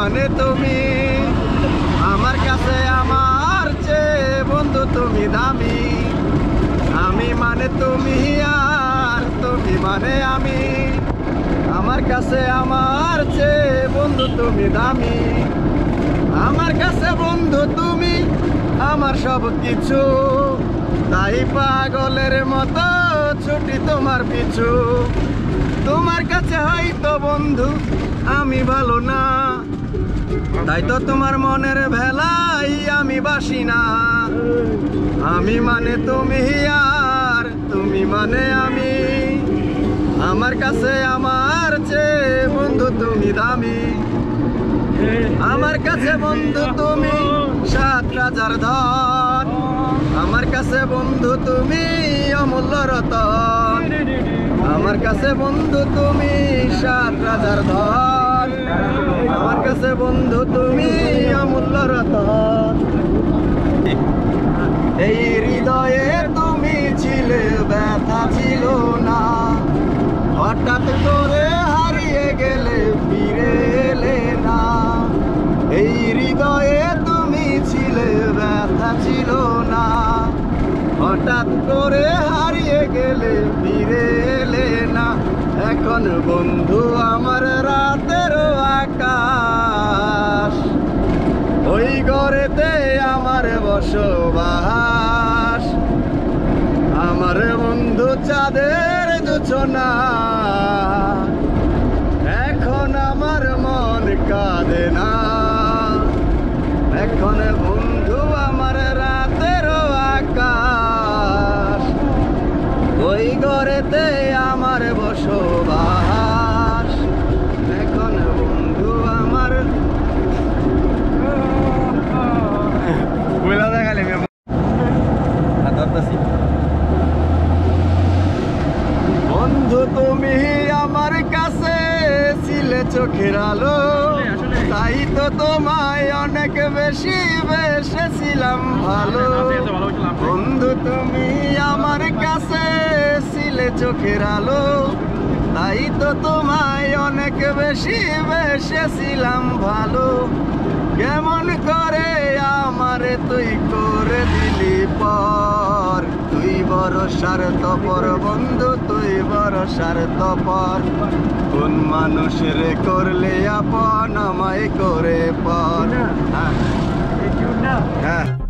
মানে তুমি আমার কাছে আমার চেয়ে বন্ধু তুমি দামি আমি মানে তুমি আর তুমি মানে আমি আমার কাছে আমার চেয়ে বন্ধু তুমি দামি আমার কাছে বন্ধু তুমি আমার সব কিছু তাই পাগলের মতো ছুটি তোমার পিছু তোমার কাছে হয়তো বন্ধু আমি ভালো না তাই তো তোমার মনের ভেলাই আমি বাসি না আমি মানে তুমি আর তুমি মানে আমি আমার কাছে আমার চেয়ে বন্ধু তুমি দামি আমার কাছে বন্ধু তুমি 7 রাজার ধন আমার কাছে বন্ধু তুমি অমূল্য রতন আমার কাছে বন্ধু তুমি 7 রাজার ধন আমার কাছে বন্ধু তুমি অমূল্য রতন এই হৃদয়ে তুমি ছিলে ব্যথা ছিল না হঠাৎ করে হারিয়ে গেলে ফিরে এলে না এই হৃদয়ে তুমি ছিলে ব্যথা ছিল না হঠাৎ করে হারিয়ে গেলে ফিরে এলে না এখন বন্ধু আমার রাতের আকাশ ওই ঘরেতে আমার বসবাস আমার বন্ধু চাঁদের জোছনা এখন আমার মন কাঁদে না এখন বন্ধু আমার রাতের আকাশ ওই ঘরেতে আমার বসবাস এখন বন্ধু আমার বন্ধু তুমি আমার কাছে ছিলে চোখের আলো তাই তো তোমায় অনেক বেশি বেসেছিলাম ভালো বন্ধু তুমি আমার কাছে ছিলে চোখের আলো তাই তো তোমায় অনেক বেশি বেসেছিলাম ভালো কেমন করে আমারে তুই করে দিলি পর তুই বড় স্বার্থপর বন্ধু তুই বড় স্বার্থপর কোন মানুষের করলে আপন আমায় করে পর হ্যাঁ